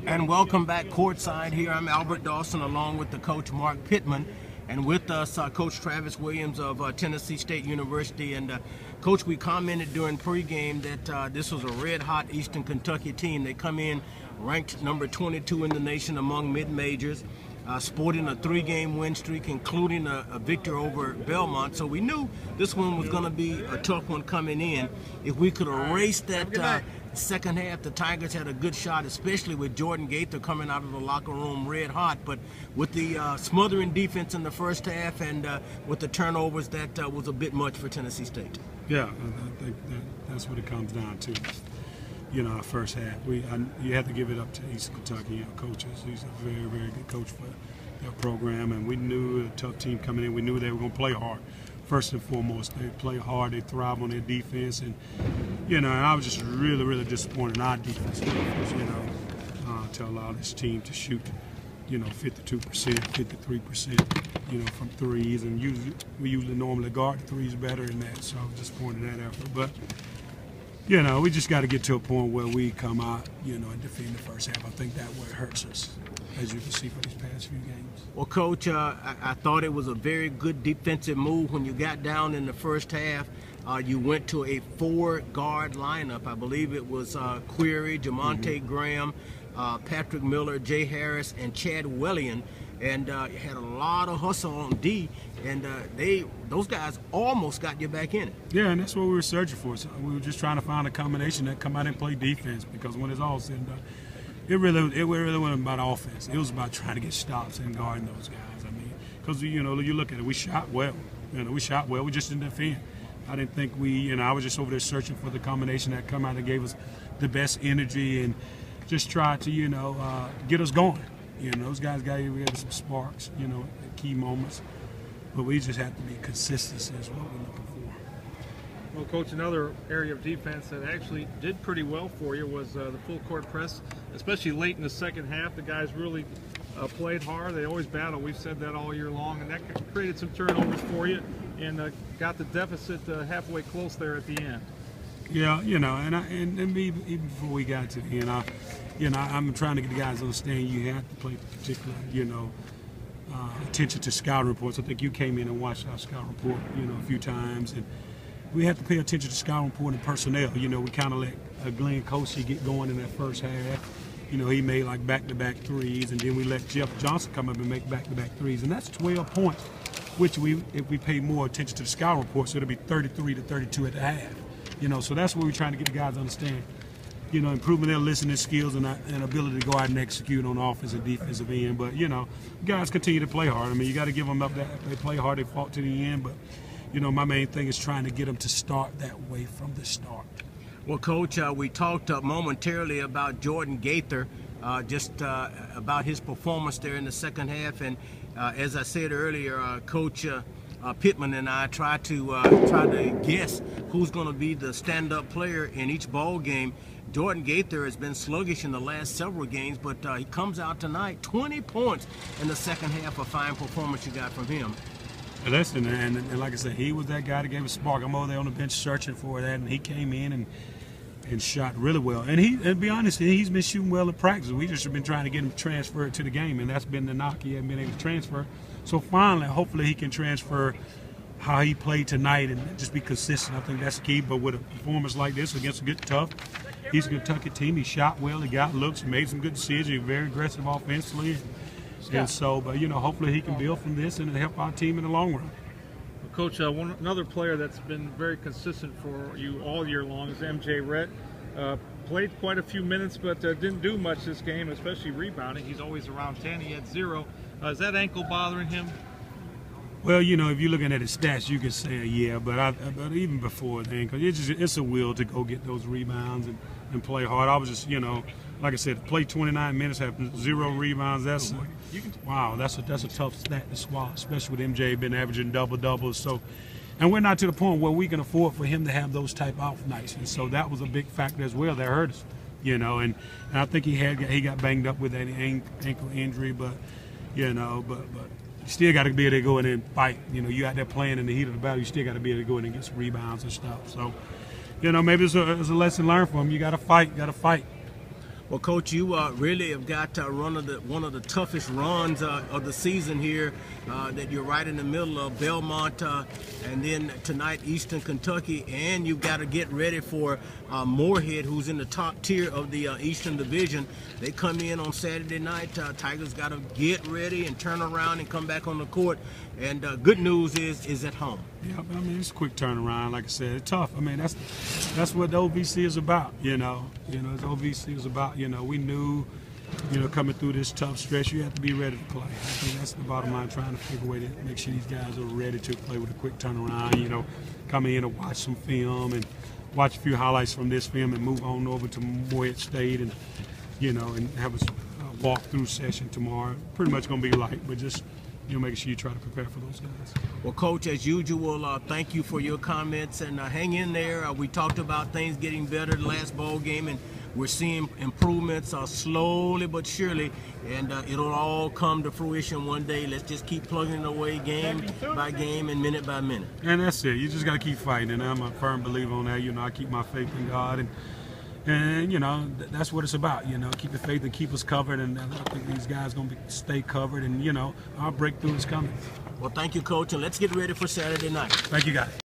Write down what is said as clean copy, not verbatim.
And welcome back courtside here. I'm Albert Dawson along with the coach Mark Pittman, and with us Coach Travis Williams of Tennessee State University. And Coach, we commented during pregame that this was a red-hot Eastern Kentucky team. They come in ranked number 22 in the nation among mid-majors, sporting a 3-game win streak, including a victory over Belmont. So we knew this one was going to be a tough one coming in. If we could erase that second half, the Tigers had a good shot, especially with Jordan Gaither coming out of the locker room red hot. But with the smothering defense in the first half and with the turnovers, that was a bit much for Tennessee State. Yeah, I think that's what it comes down to. You know, our first half, you have to give it up to Eastern Kentucky coaches. He's a very, very good coach for their program, and we knew a tough team coming in. We knew they were going to play hard. First and foremost, they play hard, they thrive on their defense, and and I was just really, really disappointed in our defense. To allow this team to shoot, 52%, 53%, from threes, and we usually normally guard the threes better than that. So I was disappointed in that effort, but we just got to get to a point where we come out, and defend the first half. I think that where it hurts us, as you can see for these past few games. Well, Coach, I thought it was a very good defensive move when you got down in the first half. You went to a 4-guard lineup. I believe it was Query, Jamonte Graham, Patrick Miller, Jay Harris, and Chad Wellian. And you had a lot of hustle on D, and those guys almost got you back in it. Yeah, and that's what we were searching for. So we were just trying to find a combination that come out and play defense, because when it's all said and done, it really wasn't about offense. It was about trying to get stops and guarding those guys. I mean, because you look at it, we shot well. We shot well. We just didn't defend. I didn't think I was just over there searching for the combination that come out and gave us the best energy and just tried to get us going. Those guys gave us some sparks, at key moments. But we just have to be consistency is what we're looking for. Well, Coach, another area of defense that actually did pretty well for you was the full court press, especially late in the second half. The guys really played hard. They always battle. We've said that all year long, and that created some turnovers for you and got the deficit halfway close there at the end. Yeah, and even before we got to the end, I'm trying to get the guys to understand you have to pay particular, attention to scouting reports. I think you came in and watched our scouting report, a few times, and we have to pay attention to scouting report and personnel. We kind of let Glenn Kosey get going in that first half. He made like back-to-back threes, and then we let Jeff Johnson come up and make back-to-back threes, and that's 12 points, which if we pay more attention to the scouting reports, it'll be 33-32 at the half. So that's what we're trying to get the guys to understand. Improving their listening skills and ability to go out and execute on the offensive and defensive end. But, guys continue to play hard. I mean, you got to give them up that they play hard, they fought to the end. But, my main thing is trying to get them to start that way from the start. Well, Coach, we talked momentarily about Jordan Gaither, about his performance there in the second half. And as I said earlier, Coach Pittman and I try to guess who's going to be the stand-up player in each ball game. Jordan Gaither has been sluggish in the last several games, but he comes out tonight, 20 points in the second half. A fine performance you got from him. Listen, and like I said, he was that guy that gave a spark. I'm over there on the bench searching for that, and he came in and shot really well. And to be honest, he's been shooting well at practice. We just have been trying to get him transferred to the game, and that's been the knock. He hasn't been able to transfer. So finally, hopefully he can transfer how he played tonight and just be consistent. I think that's the key. But with a performance like this against a good tough Eastern Kentucky team, he shot well, he got looks, he made some good decisions, he was very aggressive offensively. And so, but hopefully he can build from this and help our team in the long run. Well, Coach, another player that's been very consistent for you all year long is M.J. Rhett. Played quite a few minutes, but didn't do much this game, especially rebounding. He's always around 10. He had 0. Is that ankle bothering him? Well, if you're looking at his stats, you can say yeah, but even before the ankle, it's a will to go get those rebounds and play hard. I was just, like I said, play 29 minutes, have 0 rebounds. That's a tough stat to swallow, especially with MJ been averaging double-doubles. So, and we're not to the point where we can afford for him to have those type off nights. And so that was a big factor as well that hurt us, and I think he got banged up with that ankle injury, but you still got to be able to go in and fight. You out there playing in the heat of the battle, you still got to be able to go in and get some rebounds and stuff. So, maybe it's a lesson learned for him. You got to fight. Well, Coach, you really have got one of the toughest runs of the season here. That you're right in the middle of Belmont, and then tonight Eastern Kentucky, and you've got to get ready for Moorhead, who's in the top tier of the Eastern Division. They come in on Saturday night. Tigers got to get ready and turn around and come back on the court. And good news is at home. Yeah, I mean, it's a quick turnaround. Like I said, it's tough. I mean, that's what the OVC is about. You know, it's OVC is about. You know, we knew, coming through this tough stretch, you have to be ready to play. I think that's the bottom line. Trying to figure a way to make sure these guys are ready to play with a quick turnaround. Come in and watch some film and watch a few highlights from this film and move on over to Moorhead State and and have a walkthrough session tomorrow. Pretty much going to be light, but just making sure you try to prepare for those guys. Well, Coach, as usual, thank you for your comments, and hang in there. We talked about things getting better the last bowl game, and we're seeing improvements slowly but surely, and it'll all come to fruition one day. Let's just keep plugging it away game by game and minute by minute. And that's it. You just got to keep fighting, and I'm a firm believer on that. I keep my faith in God, and that's what it's about. Keep the faith and keep us covered, and I think these guys are going to stay covered, and our breakthrough is coming. Well, thank you, Coach, and let's get ready for Saturday night. Thank you, guys.